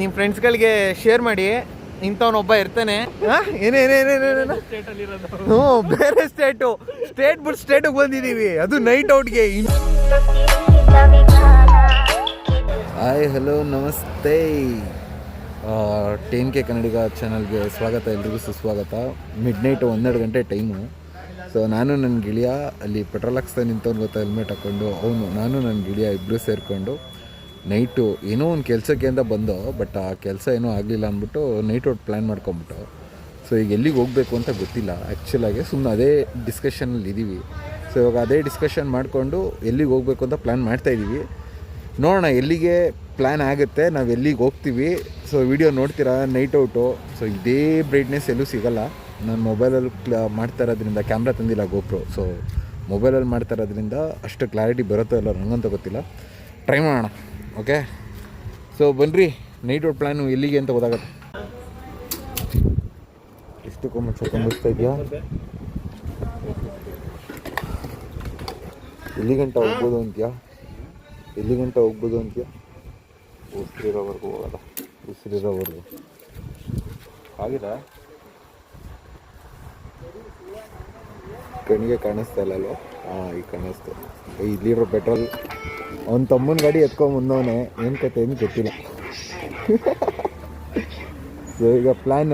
ನಿಮ್ಮ ಫ್ರೆಂಡ್ಸ್ಗಳಿಗೆ ಶೇರ್ ಮಾಡಿ. ಇಂಥವನೊಬ್ಬ ಇರ್ತಾನೆ. ಹ್ಞೂ, ಬೇರೆ ಸ್ಟೇಟ್ ಬಿಟ್ಟು ಸ್ಟೇಟಿಗೆ ಬಂದಿದ್ದೀವಿ, ಅದು ನೈಟ್ ಔಟ್ಗೆ. ಹಾಯ್, ಹಲೋ, ನಮಸ್ತೆ. TNK ಕನ್ನಡಿಗ ಚಾನಲ್ಗೆ ಸ್ವಾಗತ, ಎಲ್ರಿಗೂ ಸುಸ್ವಾಗತ. ಮಿಡ್ ನೈಟ್ 12 ಗಂಟೆ ಟೈಮು. ಸೊ ನಾನು ನನ್ನ ಗೆಳೆಯ ಅಲ್ಲಿ ಪೆಟ್ರೋಲ್ ಹಾಕ್ಸ್ತಾ ನಿಂತವ್ನು ಗೊತ್ತಾ, ಹೆಲ್ಮೆಟ್ ಹಾಕ್ಕೊಂಡು. ನಾನು ನನ್ನ ಗೆಳೆಯ ಇಬ್ಬರು ಸೇರಿಕೊಂಡು ನೈಟು ಏನೋ ಒಂದು ಕೆಲಸಕ್ಕೆ ಅಂತ ಬಂದೋ, ಬಟ್ ಆ ಕೆಲಸ ಏನೂ ಆಗಲಿಲ್ಲ ಅಂದ್ಬಿಟ್ಟು ನೈಟ್ ಔಟ್ ಪ್ಲ್ಯಾನ್ ಮಾಡ್ಕೊಂಬಿಟ್ಟು. ಸೊ ಈಗ ಎಲ್ಲಿಗೆ ಹೋಗಬೇಕು ಅಂತ ಗೊತ್ತಿಲ್ಲ ಆ್ಯಕ್ಚುಲಾಗಿ, ಸುಮ್ಮನೆ ಅದೇ ಡಿಸ್ಕಷನಲ್ಲಿ ಇದ್ದೀವಿ. ಸೊ ಇವಾಗ ಅದೇ ಡಿಸ್ಕಷನ್ ಮಾಡಿಕೊಂಡು ಎಲ್ಲಿಗೆ ಹೋಗಬೇಕು ಅಂತ ಪ್ಲ್ಯಾನ್ ಮಾಡ್ತಾಯಿದ್ದೀವಿ. ನೋಡೋಣ ಎಲ್ಲಿಗೆ ಪ್ಲ್ಯಾನ್ ಆಗುತ್ತೆ, ನಾವು ಎಲ್ಲಿಗೆ ಹೋಗ್ತೀವಿ. ಸೊ ವಿಡಿಯೋ ನೋಡ್ತೀರಾ, ನೈಟ್ ಔಟು. ಸೊ ಇದೇ ಬ್ರೈಟ್ನೆಸ್ ಎಲ್ಲೂ ಸಿಗೋಲ್ಲ. ನಾನು ಮೊಬೈಲಲ್ಲಿ ಮಾಡ್ತಾ ಇರೋದ್ರಿಂದ, ಕ್ಯಾಮ್ರಾ ತಂದಿಲ್ಲ ಗೋಪ್ರೋ, ಸೊ ಮೊಬೈಲಲ್ಲಿ ಮಾಡ್ತಾ ಇರೋದ್ರಿಂದ ಅಷ್ಟು ಕ್ಲಾರಿಟಿ ಬರುತ್ತೋ ಇಲ್ಲ ನನಗಂತ ಗೊತ್ತಿಲ್ಲ. ಟ್ರೈ ಮಾಡೋಣ, ಓಕೆ? ಸೊ ಬನ್ನಿರಿ, ನೈಟ್ ಔಟ್ ಪ್ಲ್ಯಾನು ಎಲ್ಲಿಗೆ ಅಂತ ಗೊತ್ತಾಗುತ್ತೆ. ಎಷ್ಟು ಕೊಂಬಿಸ್ತಾ ಇದೆಯಾ? ಎಲ್ಲಿ ಗಂಟ ಹೋಗ್ಬೋದು ಅಂತೀಯಾ? ಉಸಿರಿರೋವರೆಗೂ ಹೋಗಲ್ಲ, ಉಸಿರಿರೋವರೆಗೂ ಆಗಿದೆ. ಕಣ್ಣಿಗೆ ಕಾಣಿಸ್ತಾ ಇಲ್ಲ ಅಲ್ವ? ಈಗ ಕಾಣಿಸ್ತು. 5 ಲೀಟ್ರ್ ಪೆಟ್ರೋಲ್. ಅವ್ನ ತಮ್ಮನ ಗಾಡಿ ಎತ್ಕೊಂಡು ಮುಂದವನೇ, ಏನು ಕತೆ ಏನು ಗೊತ್ತಿಲ್ಲ. ಸೊ ಈಗ ಪ್ಲ್ಯಾನ್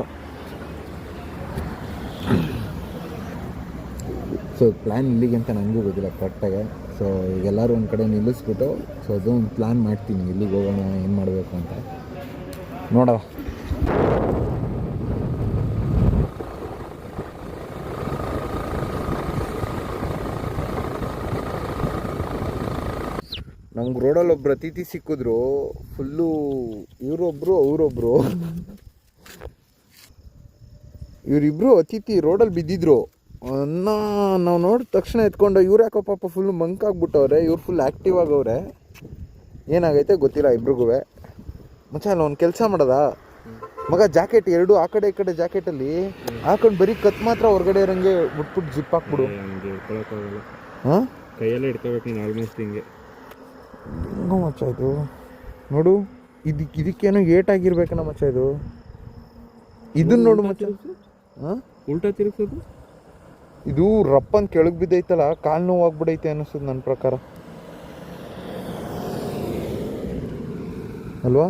ಇಲ್ಲಿಗೆ ಅಂತ ನನಗೂ ಗೊತ್ತಿಲ್ಲ ಕರೆಕ್ಟಾಗಿ. ಸೊ ಈಗೆಲ್ಲರೂ ಒಂದು ಕಡೆ ನಿಲ್ಲಿಸ್ಬಿಟ್ಟು, ಸೊ ಅದು ಒಂದು ಪ್ಲ್ಯಾನ್ ಮಾಡ್ತೀನಿ, ಎಲ್ಲಿಗೆ ಹೋಗೋಣ, ಏನು ಮಾಡಬೇಕು ಅಂತ ನೋಡೋಣ. ನಮ್ಗೆ ರೋಡಲ್ಲಿ ಒಬ್ರು ಅತಿಥಿ ಸಿಕ್ಕಿದ್ರು. ಫುಲ್ಲು ಅವರೊಬ್ಬರು ಇವರಿಬ್ಬರು ಅತಿಥಿ ರೋಡಲ್ಲಿ ಬಿದ್ದಿದ್ರು. ನಾವು ನೋಡಿದ ತಕ್ಷಣ ಎತ್ಕೊಂಡು, ಇವ್ರು ಯಾಕೋ ಪಾಪ ಫುಲ್ಲು ಮಂಕಾಗ್ಬಿಟ್ಟವ್ರೆ, ಇವ್ರು ಫುಲ್ ಆ್ಯಕ್ಟಿವ್ ಆಗವ್ರೆ. ಏನಾಗೈತೆ ಗೊತ್ತಿಲ್ಲ ಇಬ್ರಿಗೂ. ಮಚ್ಚ ಅಲ್ಲ ಒಂದು ಕೆಲಸ ಮಾಡೋದ ಮಗ, ಜಾಕೆಟ್ ಎರಡು ಆ ಕಡೆ ಈ ಕಡೆ ಜಾಕೆಟಲ್ಲಿ ಹಾಕೊಂಡು ಬರೀ ಕತ್ ಮಾತ್ರ ಹೊರಗಡೆ ಇರೋಂಗೆ ಬಿಟ್ಬಿಟ್ಟು ಜಿಪ್ ಹಾಕ್ಬಿಡು. ಹಾಂ, ಕೈಯಲ್ಲೇ ಇಟ್ಕೋಬೇಕು ನೀನು ಆಲ್ಮೋಸ್ಟ್ ಹಿಂಗೆ. ಹೆಂಗೋ ಮಚ್ಚ ಇದು ನೋಡು, ಇದಕ್ಕೇನೋ ಏಟಾಗಿರ್ಬೇಕಣ್ಣ ಮಚ್ಚ ಇದು. ಇದನ್ನ ನೋಡು ಮಚ್ಚ. ಹಾಂ, ಉಲ್ಟಾ ತಿರುಗಿಸೋದು. ಇದು ರಪ್ಪಂತ ಕೆಳಗೆ ಬಿದ್ದೈತಲ್ಲ, ಕಾಲು ನೋವು ಆಗ್ಬಿಡೈತೆ ಅನ್ನಿಸ್ತದೆ ನನ್ನ ಪ್ರಕಾರ ಅಲ್ವಾ?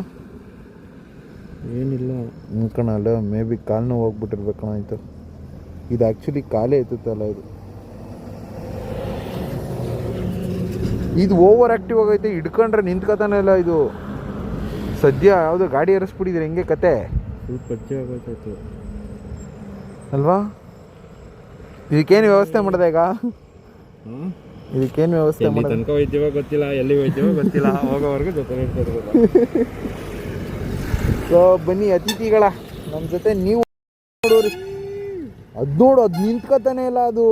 ಏನಿಲ್ಲ ಕಣ, ಅಲ್ಲ ಮೇ ಬಿ ಕಾಲು ನೋವು ಹೋಗ್ಬಿಟ್ಟಿರ್ಬೇಕಣ ಆಯಿತು. ಇದು ಆ್ಯಕ್ಚುಲಿ ಕಾಲೇ ಎತ್ತುತ್ತಲ್ಲ ಇದು ಓವರ್ ಆ್ಯಕ್ಟಿವ್ ಆಗೈತೆ. ಹಿಡ್ಕೊಂಡ್ರೆ ನಿಂತ್ಕೊತಾನೆ ಇಲ್ಲ ಇದು. ಸದ್ಯ ಯಾವುದೋ ಗಾಡಿ ಏರಿಸ್ಬಿಟ್ಟಿದ್ರೆ ಹೆಂಗೆ ಕತೆ ಸ್ವಲ್ಪ ಅಲ್ವಾ? ಇದಕ್ಕೇನು ವ್ಯವಸ್ಥೆ ಮಾಡಿದೆ ಈಗ? ಇದಕ್ಕೇನು ವ್ಯವಸ್ಥೆ ಮಾಡಿ ತನಕ ಹೋಯ್ತೀವೋ ಗೊತ್ತಿಲ್ಲ, ಎಲ್ಲಿ ಹೋಯ್ತೀವೋ ಗೊತ್ತಿಲ್ಲ, ಹೋಗೋವರೆಗೂ ಜೊತೆ. ಸೊ ಬನ್ನಿ ಅತಿಥಿಗಳ, ನಮ್ಮ ಜೊತೆ ನೀವು ನೋಡೋರಿ. ಅದು ನಿಂತ್ಕೊತಾನೆ ಇಲ್ಲ, ಅದು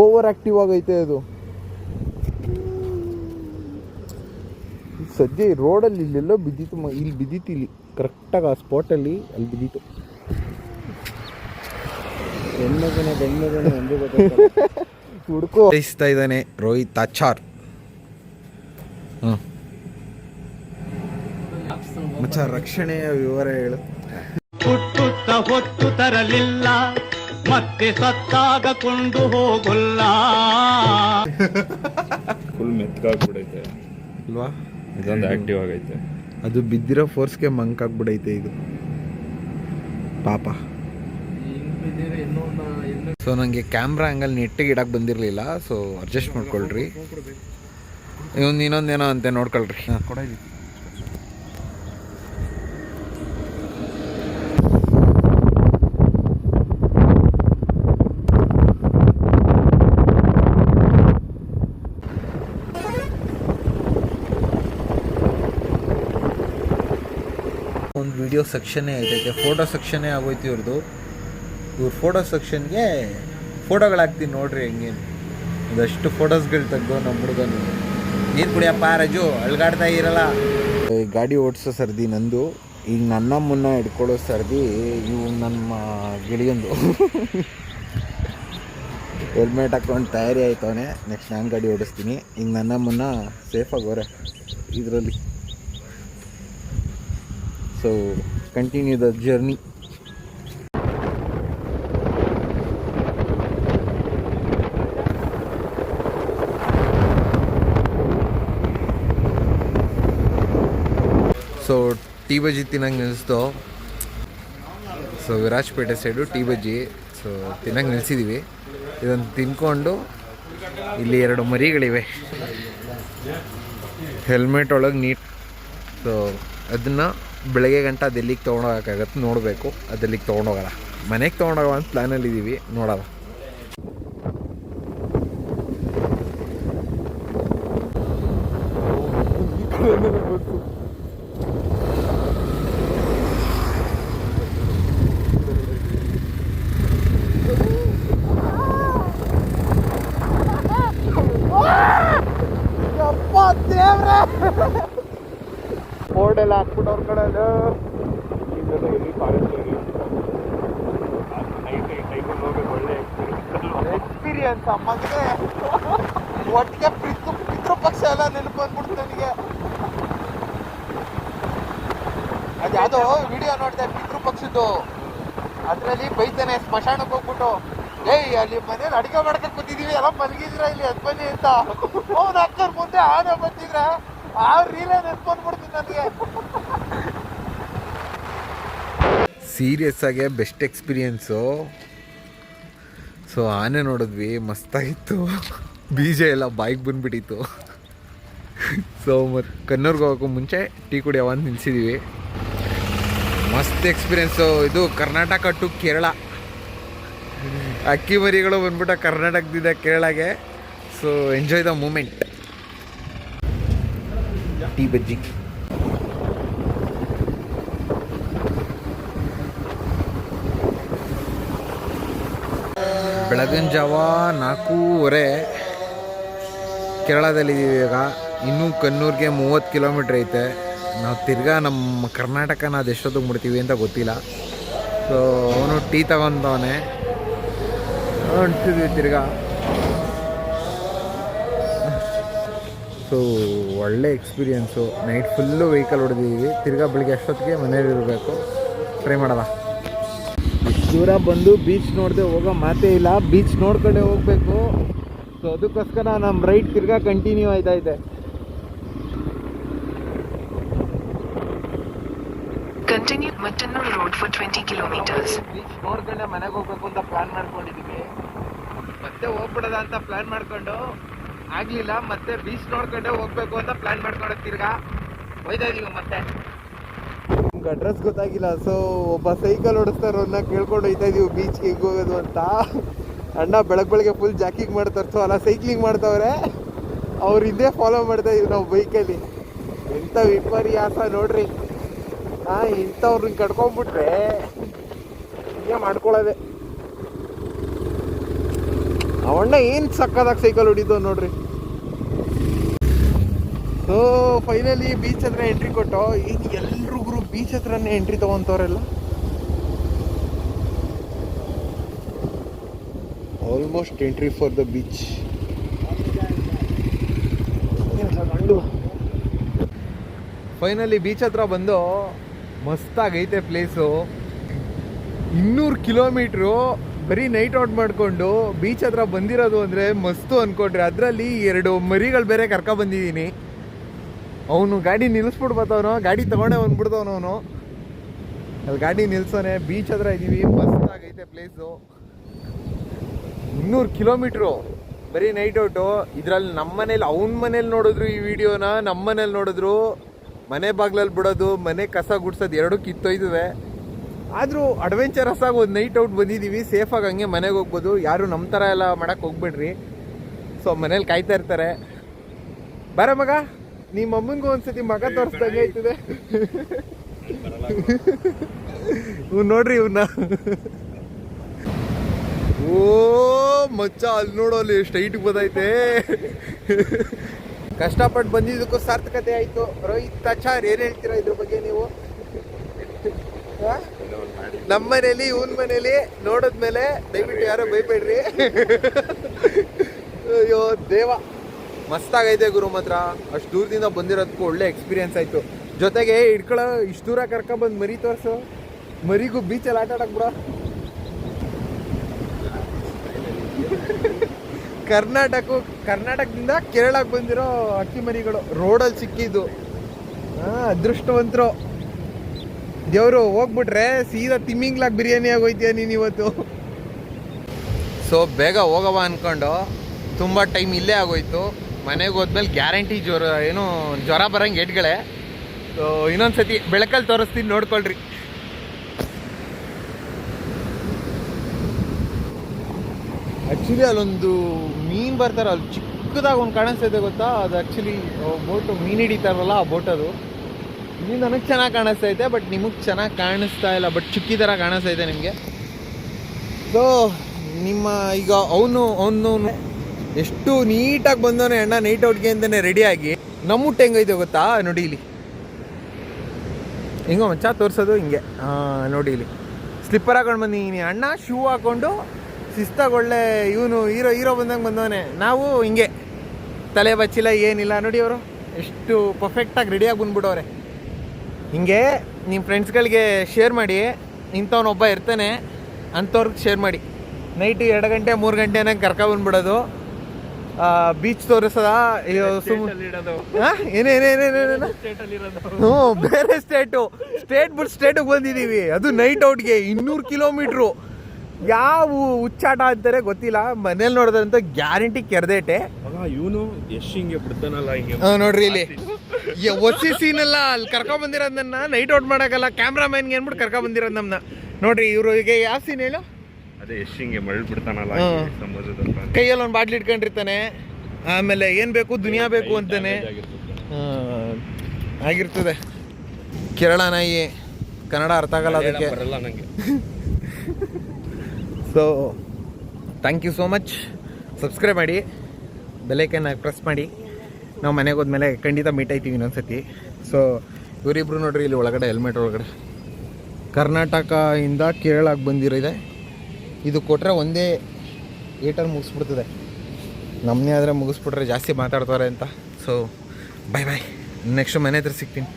ಓವರ್ ಆ್ಯಕ್ಟಿವ್ ಆಗೈತೆ ಅದು. ಸದ್ಯ ರೋಡಲ್ಲಿ ಇಲ್ಲೆಲ್ಲೋ ಬಿದ್ದಿತ್ತು, ಇಲ್ಲಿ ಬಿದ್ದಿತ್ತು, ಇಲ್ಲಿ ಕರೆಕ್ಟಾಗಿ ಆ ಸ್ಪಾಟಲ್ಲಿ ಅಲ್ಲಿ ಬಿದ್ದಿತ್ತು. ಹುಡುಕೋ ಬಯಸ್ತಾ ಇದ್ದಾನೆ ರೋಹಿತ್ ಆಚಾರ್. ಮಚ್ಚ, ರಕ್ಷಣೆಯ ವಿವರ ಹೇಳು. ಹುಟ್ಟುತ್ತ ಹೊತ್ತು ತರಲಿಲ್ಲ, ಮತ್ತೆ ಸತ್ತಾಗಕೊಂಡು ಹೋಗಲ್ಲ. ಫುಲ್ ಮೆತ್ತಗಾಗ್ಬಿಡೈತೆ ಅಲ್ವಾ? ಇದೊಂದು ಆಕ್ಟಿವ್ ಆಗೈತೆ. ಅದು ಬಿದ್ದಿರೋ ಫೋರ್ಸ್ಗೆ ಮಂಕಾಗ್ಬಿಡೈತೆ ಇದು ಪಾಪ. ಸೊ ನನಗೆ ಕ್ಯಾಮ್ರಾ ಆ್ಯಂಗಲ್ ನೆಟ್ಟಿಗೆ ಇಡಕ್ಕೆ ಬಂದಿರಲಿಲ್ಲ, ಸೊ ಅಡ್ಜಸ್ಟ್ ಮಾಡ್ಕೊಳ್ರಿ. ಇನ್ನೊಂದೇನೋ ಅಂತ ನೋಡ್ಕೊಳ್ರಿ. ಒಂದು ವಿಡಿಯೋ ಸೆಕ್ಷನ್ನೇ ಐತೈತೆ, ಫೋಟೋ ಸೆಕ್ಷನ್ನೇ ಆಗೋಯ್ತು ಇವ್ರದ್ದು. ಇವ್ರ ಫೋಟೋ ಸೆಕ್ಷನ್ಗೆ ಫೋಟೋಗಳಾಗ್ತೀನಿ ನೋಡ್ರಿ ಹೆಂಗೇನು. ಅದಷ್ಟು ಫೋಟೋಸ್ಗಳು ತೆಗೆದು ನಮ್ಮ ಹುಡುಗನು. ನೀರು ಕುಡಿಯಪ್ಪ ರಜು, ಅಳ್ಗಾಡ್ತಾ ಇರಲ್ಲ. ಗಾಡಿ ಓಡಿಸೋ ಸರ್ದಿ ನಂದು, ಈಗ ನನ್ನ ಮುನ್ನ ಹಿಡ್ಕೊಳ್ಳೋ ಸರ್ದಿ ಇವು ನಮ್ಮ ಗೆಳೆಯಂದು. ಹೆಲ್ಮೆಟ್ ಹಾಕ್ಕೊಂಡು ತಯಾರಿ ಆಯ್ತವನೆ, ನೆಕ್ಸ್ಟ್ ನಾನು ಗಾಡಿ ಓಡಿಸ್ತೀನಿ. ಈಗ ನನ್ನ ಮುನ್ನ ಸೇಫಾಗಿ ಹೋರೆ ಇದರಲ್ಲಿ. So continue the journey. So tea bajji ತಿನ್ನಂಗೆ ನಿಲ್ಲಿಸ್ತು. So Virajpet side tea bajji so ತಿನ್ನಂಗೆ ನಿಲ್ಸಿದ್ದೀವಿ. ಇದನ್ನು ತಿನ್ಕೊಂಡು ಇಲ್ಲಿ 2 ಮರಿಗಳಿವೆ. ಹೆಲ್ಮೆಟ್ ಒಳಗೆ ನೀಟ್. ಸೊ ಅದನ್ನು ಬೆಳಗ್ಗೆ ಗಂಟೆ ಅದೆಲ್ಲಿಗೆ ತೊಗೊಂಡೋಗೋಕ್ಕಾಗತ್ತೆ ನೋಡಬೇಕು. ಅದೆಲ್ಲಿಗೆ ತೊಗೊಂಡೋಗಲ್ಲ, ಮನೆಗೆ ತೊಗೊಂಡೋಗೋ ಅಂತ ಪ್ಲ್ಯಾನಲ್ಲಿ ಇದ್ದೀವಿ, ನೋಡೋಣ. ಬೋರ್ಡೆಲ್ಲ ಹಾಕ್ಬಿಟ್ಟವ್ರ ಕಡೆ ಎಕ್ಸ್ಪೀರಿಯನ್ಸ್ ಅಮ್ಮಗೆ ಒಟ್ಟಿಗೆ ಪಿತೃಪಕ್ಷ ಎಲ್ಲ ನೆನಪು ಬಂದ್ಬಿಡ್ತು ನನಗೆ. ಅದ್ಯಾವುದೋ ವಿಡಿಯೋ ನೋಡಿದೆ ಪಿತೃಪಕ್ಷದ್ದು, ಅದರಲ್ಲಿ ಬೈತಾನೆ ಸ್ಮಶಾನಕ್ಕೆ ಹೋಗ್ಬಿಟ್ಟು, ಏಯ್ ಅಲ್ಲಿ ಮನೇಲಿ ಅಡಿಗೆ ಮಾಡ್ಕೊಂಡು ಕೂತಿದೀವಿ, ಎಲ್ಲ ಮಲಗಿದ್ರ ಇಲ್ಲಿ ಅದ್ ಬನ್ನಿ ಅಂತ. ಅವ್ನು ಅಕ್ಕರ್ ಮುಂದೆ ಆನೆ ಬಂದಿದ್ರೆ ಆ ರೀಲೇ ನೆನ್ಕೊಂಡ್ಬಿಡ್ತೀನಿ ನನಗೆ. ಸೀರಿಯಸ್ ಆಗಿ ಬೆಸ್ಟ್ ಎಕ್ಸ್ಪೀರಿಯನ್ಸು. ಸೊ ಆನೆ ನೋಡಿದ್ವಿ, ಮಸ್ತಾಗಿತ್ತು. ಬೀಜ ಎಲ್ಲ ಬಾಯಿಗೆ ಬಂದ್ಬಿಟ್ಟಿತ್ತು. ಸೊ ಮತ್ತು ಕನ್ನೂರ್ಗೆ ಹೋಗೋಕ್ಕೂ ಮುಂಚೆ ಟೀ ಕುಡಿಯೋ ಅಂತ ನಿಲ್ಸಿದ್ದೀವಿ. ಮಸ್ತ್ ಎಕ್ಸ್ಪೀರಿಯೆನ್ಸು. ಇದು ಕರ್ನಾಟಕ ಟು ಕೇರಳ. ಅಕ್ಕಿ ಮರಿಗಳು ಬಂದ್ಬಿಟ್ಟು ಕರ್ನಾಟಕದಿಂದ ಕೇರಳಗೆ. So enjoy the moment. Tea bajji ಬೆಳಗಿನ ಜಾವ 4:30 ಕೇರಳದಲ್ಲಿದ್ದೀವಿ ಈಗ. ಇನ್ನೂ ಕನ್ನೂರಿಗೆ 30 ಕಿಲೋಮೀಟ್ರ್ ಐತೆ. ನಾವು ತಿರ್ಗಾ ನಮ್ಮ ಕರ್ನಾಟಕನ ಅದು ಎಷ್ಟೊತ್ತಿಗೆ ಮುಡ್ತೀವಿ ಅಂತ ಗೊತ್ತಿಲ್ಲ. ಸೊ ಅವನು ಟೀ ತಗೊಂಡವನೆ, ಹೊಂಟಿದ್ವಿ ತಿರ್ಗಾ. ಸೊ ಒಳ್ಳೆ ಎಕ್ಸ್ಪೀರಿಯೆನ್ಸು. ನೈಟ್ ಫುಲ್ಲು ವೆಹಿಕಲ್ ಹೊಡೆದಿದ್ದೀವಿ. ತಿರ್ಗಾ ಬೆಳಿಗ್ಗೆ ಅಷ್ಟೊತ್ತಿಗೆ ಮನೇಲಿ ಇರಬೇಕು. ಟ್ರೈ ಮಾಡೋಣ. ದೂರ ಬಂದು ಬೀಚ್ ನೋಡದೆ ಹೋಗೋ ಮಾತೇ ಇಲ್ಲ. ಬೀಚ್ ನೋಡ್ಕೊಂಡೆ ಹೋಗಬೇಕು. ಸೊ ಅದಕ್ಕೋಸ್ಕರ ನಮ್ಮ ರೈಡ್ ತಿರ್ಗಾ ಕಂಟಿನ್ಯೂ ಆಯ್ತಾ ಇದೆ. Continue Mattanur Road for 20 kilometers. Beach ನೋಡ್ಕೊಂಡೆ ಮನೆಗೆ ಹೋಗ್ಬೇಕು ಅಂತ ಪ್ಲಾನ್ ಮಾಡ್ಕೊಂಡಿದ್ದೀವಿ. ಮತ್ತೆ ಹೋಗ್ಬಿಡೋದ ಅಂತ ಪ್ಲಾನ್ ಮಾಡ್ಕೊಂಡು ಆಗ್ಲಿಲ್ಲ. ಮತ್ತೆ ಬೀಚ್ ನೋಡ್ಕೊಂಡೆ ಹೋಗ್ಬೇಕು ಅಂತ ಪ್ಲಾನ್ ಮಾಡ್ಕೊಂಡು ತಿರ್ಗಾ ಹೋಯ್ತಾ ಇದೀವಿ. ಮತ್ತೆ ನಮ್ಗೆ ಅಡ್ರೆಸ್ ಗೊತ್ತಾಗಿಲ್ಲ. ಸೊ ಒಬ್ಬ ಸೈಕಲ್ ಓಡಿಸ್ತಾರನ್ನ ಕೇಳ್ಕೊಂಡು ಹೋಯ್ತಾ ಇದೀವಿ ಬೀಚ್ಗೆ ಹೇಗೆ ಹೋಗೋದು ಅಂತ. ಅಣ್ಣ ಬೆಳಗ್ಗೆ ಫುಲ್ ಜಾಕಿಂಗ್ ಮಾಡ್ತಾರೆ. ಸೊ ಅಲ್ಲ ಸೈಕ್ಲಿಂಗ್ ಮಾಡ್ತಾವ್ರೆ. ಅವ್ರ ಹಿಂದೆ ಫಾಲೋ ಮಾಡ್ತಾ ಇದೀವಿ ನಾವು ಬೈಕಲ್ಲಿ. ಎಂಥ ವಿಪರ್ಯಾಸ ನೋಡ್ರಿ. ಇಂಥವ್ರನ್ನ ಕಟ್ಕೊಂಡ್ಬಿಟ್ರೆ ಹಿಂಗೆ ಮಾಡ್ಕೊಳ್ಳೋದೆ. ಅವಣ್ಣ ಏನು ಸಕ್ಕದಾಗಿ ಸೈಕಲ್ ಹೊಡಿದ್ದು ನೋಡ್ರಿ. ಸೊ ಫೈನಲಿ ಬೀಚ್ ಹತ್ರ ಎಂಟ್ರಿ ಕೊಟ್ಟು ಈಗ ಎಲ್ರಿಗೂ ಬೀಚ್ ಹತ್ರನೇ ಎಂಟ್ರಿ ತೊಗೊತವ್ರೆಲ್ಲ. Almost entry for the beach. Finally beach ಹತ್ರ ಬಂದು ಮಸ್ತಾಗೈತೆ ಪ್ಲೇಸು. 200 ಕಿಲೋಮೀಟ್ರು ಬರೀ ನೈಟ್ ಔಟ್ ಮಾಡಿಕೊಂಡು ಬೀಚ್ ಹತ್ರ ಬಂದಿರೋದು ಅಂದರೆ ಮಸ್ತು ಅಂದ್ಕೊಂಡ್ರೆ. ಅದರಲ್ಲಿ 2 ಮರಿಗಳು ಬೇರೆ ಕರ್ಕೊಬಂದಿದ್ದೀನಿ. ಅವನು ಗಾಡಿ ನಿಲ್ಲಿಸ್ಬಿಡ್ಬತ್ತವನು, ಗಾಡಿ ತೊಗೊಂಡೆ ಬಂದ್ಬಿಡ್ತವನು ಅವನು. ಅಲ್ಲಿ ಗಾಡಿ ನಿಲ್ಸೋನೆ. ಬೀಚ್ ಹತ್ರ ಇದ್ದೀವಿ. ಮಸ್ತಾಗೈತೆ ಪ್ಲೇಸು. 200 ಕಿಲೋಮೀಟ್ರು ಬರೀ ನೈಟ್ ಔಟು. ಇದರಲ್ಲಿ ನಮ್ಮ ಮನೇಲಿ ಅವನ ಮನೇಲಿ ನೋಡಿದ್ರು ಈ ವಿಡಿಯೋನ, ನಮ್ಮ ಮನೇಲಿ ನೋಡಿದ್ರು. ಮನೆ ಬಾಗ್ಲಲ್ಲಿ ಬಿಡೋದು, ಮನೆ ಕಸ ಗುಡ್ಸೋದು ಎರಡೂ ಕಿತ್ತೊಯ್ದಿವೆ. ಆದರೂ ಅಡ್ವೆಂಚರಸ್ ಆಗಿ ಒಂದು ನೈಟ್ ಔಟ್ ಬಂದಿದ್ದೀವಿ. ಸೇಫಾಗಿ ಹಂಗೆ ಮನೆಗೆ ಹೋಗ್ಬೋದು. ಯಾರು ನಮ್ಮ ಥರ ಎಲ್ಲ ಮಾಡೋಕ್ಕೆ ಹೋಗ್ಬೇಡ್ರಿ. ಸೊ ಮನೇಲಿ ಕಾಯ್ತಾ ಇರ್ತಾರೆ. ಬರ ಮಗ, ನಿಮ್ಮ ಅಮ್ಮನಿಗೂ ಒಂದ್ಸತಿ ಮಗ ತೋರಿಸ್ದಂಗೆ ಆಯ್ತದೆ. ಇವ್ ನೋಡ್ರಿ ಇವನ್ನ. ಓ ಮಚ್ಚ, ಅಲ್ಲಿ ನೋಡೋಲ್ಲಿ ಸ್ಟ್ರೈಟ್ಗೆ ಬಂದೈತೆ. ಕಷ್ಟಪಟ್ಟು ಬಂದಿದ್ದಕ್ಕೂ ಸಾರ್ಥಕತೆ ಆಯಿತು. ರೋಹಿತ್ ಆಚಾರ್ ಏನು ಹೇಳ್ತೀರಾ ಇದ್ರ ಬಗ್ಗೆ ನೀವು? ನಮ್ಮ ಮನೇಲಿ ಇವನ್ ಮನೇಲಿ ನೋಡಿದ್ಮೇಲೆ ದಯವಿಟ್ಟು ಯಾರೋ ಬೈಬೇಡ್ರಿ. ಅಯ್ಯೋ ದೇವ, ಮಸ್ತಾಗೈತೆ ಗುರು. ಮಾತ್ರ ಅಷ್ಟು ದೂರದಿಂದ ಬಂದಿರೋದಕ್ಕೂ ಒಳ್ಳೆ ಎಕ್ಸ್ಪೀರಿಯನ್ಸ್ ಆಯಿತು. ಜೊತೆಗೆ ಇಟ್ಕೊಳ್ಳೋ ಇಷ್ಟು ದೂರ ಕರ್ಕೊಬಂದು ಮರಿ ತೋರಿಸು, ಮರಿಗೂ ಬೀಚಲ್ಲಿ ಆಟ ಆಡಕ್ ಬಿಡ. ಕರ್ನಾಟಕದಿಂದ ಕೇರಳಕ್ಕೆ ಬಂದಿರೋ ಅಕ್ಕಿ ಮರಿಗಳು ರೋಡಲ್ಲಿ ಸಿಕ್ಕಿದ್ದು. ಅದೃಷ್ಟವಂತರು. ದೇವರು ಹೋಗ್ಬಿಟ್ರೆ ಸೀದಾ ತಿಮ್ಮಿಂಗ್ಲಾಗ ಬಿರಿಯಾನಿ ಆಗೋಯ್ತೀಯ ನೀನು ಇವತ್ತು. ಸೊ ಬೇಗ ಹೋಗವ ಅಂದ್ಕೊಂಡು ತುಂಬ ಟೈಮ್ ಇಲ್ಲೇ ಆಗೋಯ್ತು. ಮನೆಗೆ ಹೋದ್ಮೇಲೆ ಗ್ಯಾರಂಟಿ ಜ್ವರ ಬರೋಂಗೆ ಏಟ್ಗಳೇ. ಸೊ ಇನ್ನೊಂದ್ಸತಿ ಬೆಳಕಲ್ಲಿ ತೋರಿಸ್ತೀನಿ, ನೋಡ್ಕೊಳ್ರಿ. ಆ್ಯಕ್ಚುಲಿ ಅಲ್ಲೊಂದು ಮೀನು ಬರ್ತಾರೆ, ಅಲ್ಲಿ ಚಿಕ್ಕದಾಗಿ ಒಂದು ಕಾಣಿಸ್ತೈತೆ ಗೊತ್ತಾ, ಅದು ಆ್ಯಕ್ಚುಲಿ ಬೋಟು ಮೀನು ಹಿಡಿತಾರಲ್ಲ ಆ ಬೋಟ್ ಅದು. ಇಲ್ಲಿ ನನಗೆ ಚೆನ್ನಾಗಿ ಕಾಣಿಸ್ತೈತೆ, ಬಟ್ ನಿಮಗೆ ಚೆನ್ನಾಗಿ ಕಾಣಿಸ್ತಾ ಇಲ್ಲ, ಬಟ್ ಚಿಕ್ಕಿ ಥರ ಕಾಣಿಸ್ತೈತೆ ನಿಮಗೆ. ಸೊ ನಿಮ್ಮ ಈಗ ಅವನು ಎಷ್ಟು ನೀಟಾಗಿ ಬಂದವನೇ ಅಣ್ಣ, ನೈಟ್ ಔಟ್ಗೆ ಅಂತಲೇ ರೆಡಿಯಾಗಿ. ನಮ್ಮ ಊಟ ಹೆಂಗೈತೆ ಗೊತ್ತಾ, ನೋಡಿ ಇಲ್ಲಿ ಹಿಂಗೋ ಮಚ್ಚ ತೋರಿಸೋದು ಹಿಂಗೆ. ನೋಡಿ ಇಲ್ಲಿ ಸ್ಲಿಪ್ಪರ್ ಹಾಕೊಂಡು ಬಂದಿದ್ದೀನಿ, ಅಣ್ಣ ಶೂ ಹಾಕ್ಕೊಂಡು ಶಿಸ್ತಾಗಿ ಒಳ್ಳೆ ಇವನು ಹೀರೋ ಬಂದಂಗೆ ಬಂದವನೇ. ನಾವು ಹಿಂಗೆ ತಲೆ ಬಚ್ಚಿಲ್ಲ ಏನಿಲ್ಲ. ನೋಡಿ ಅವರು ಎಷ್ಟು ಪರ್ಫೆಕ್ಟಾಗಿ ರೆಡಿಯಾಗಿ ಬಂದ್ಬಿಟ್ಟವ್ರೆ. ಹಿಂಗೆ ನಿಮ್ಮ ಫ್ರೆಂಡ್ಸ್ಗಳಿಗೆ ಶೇರ್ ಮಾಡಿ, ಇಂಥವನೊಬ್ಬ ಇರ್ತಾನೆ ಅಂಥವ್ರಿಗೆ ಶೇರ್ ಮಾಡಿ. ನೈಟ್ 2 ಗಂಟೆ 3 ಗಂಟೆನಾಗ ಕರ್ಕೊಬಂದ್ಬಿಡೋದು, ಬೀಚ್ ತೋರಿಸೋದ ಏನೇನೇನೇನೇನೇನು. ಹ್ಞೂ, ಬೇರೆ ಸ್ಟೇಟ್ ಬಿಟ್ಟು ಸ್ಟೇಟಿಗೆ ಬಂದಿದ್ದೀವಿ, ಅದು ನೈಟ್ ಔಟ್ಗೆ 200 ಕಿಲೋಮೀಟ್ರು. ಯಾವ ಹುಚ್ಚಾಟ ಅಂತಾರೆ ಗೊತ್ತಿಲ್ಲ. ಮನೇಲಿ ನೋಡಿದ್ರಂತ ಗ್ಯಾರಂಟಿ ಕೆರ್ದೇಟೆ. ಇವನು ಎಷ್ಟು ಹಿಂಗೆ ಬಿಡ್ತಾನಲ್ಲ ಹಿಂಗೆ. ನೋಡ್ರಿ ಇಲ್ಲಿ ಒಸಿ ಸೀನೆಲ್ಲ ಅಲ್ಲಿ ಕರ್ಕೊಂಬಂದಿರೋದು ನನ್ನ ನೈಟ್ ಔಟ್ ಮಾಡೋಕ್ಕಲ್ಲ, ಕ್ಯಾಮ್ರಾಮನ್ಗೆ ಅಂದ್ಬಿಟ್ಟು ಕರ್ಕೊಂಬಂದಿರೋದು ನಮ್ಮನ್ನ. ನೋಡ್ರಿ ಇವರು ಈಗ ಯಾವ ಸೀನ್ ಹೇಳು, ಅದೇ ಎಷ್ಟು ಹಿಂಗೆ ಮರಳು ಬಿಡ್ತಾನಲ್ಲ ಸಮುದ್ರದ ಕೈಯಲ್ಲಿ ಒಂದು ಬಾಟ್ಲಿ ಇಟ್ಕೊಂಡಿರ್ತಾನೆ, ಆಮೇಲೆ ಏನು ಬೇಕು ದುನಿಯಾ ಬೇಕು ಅಂತಾನೆ ಆಗಿರ್ತದೆ. ಕೇರಳ ನಾಯಿ, ಕನ್ನಡ ಅರ್ಥ ಆಗಲ್ಲ ಅದಕ್ಕೆ. ಬರಲ್ಲ ನನಗೆ. So thank you so much. Subscribe ಮಾಡಿ, ಬೆಲ್ಲೈಕನ್ನ ಪ್ರೆಸ್ ಮಾಡಿ. ನಾವು ಮನೆಗೆ ಹೋದ್ಮೇಲೆ ಖಂಡಿತ ಮೀಟ್ ಆಯ್ತೀವಿ ಇನ್ನೊಂದ್ಸತಿ. ಸೊ ಇವರಿಬ್ರು ನೋಡ್ರಿ ಇಲ್ಲಿ ಒಳಗಡೆ ಹೆಲ್ಮೆಟ್ ಒಳಗಡೆ ಕರ್ನಾಟಕದಿಂದ ಕೇರಳಕ್ಕೆ ಬಂದಿರೋದೆ. ಇದು ಕೊಟ್ಟರೆ ಒಂದೇ ಏಟಲ್ಲಿ ಮುಗಿಸ್ಬಿಡ್ತದೆ. ನಮ್ಮನೇ ಆದರೆ ಮುಗಿಸ್ಬಿಟ್ರೆ ಜಾಸ್ತಿ ಮಾತಾಡ್ತಾರೆ ಅಂತ. ಸೊ ಬಾಯ್, ನೆಕ್ಸ್ಟ್ ಮನೆ ಹತ್ರ ಸಿಗ್ತೀನಿ.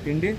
ತಿಂಡಿ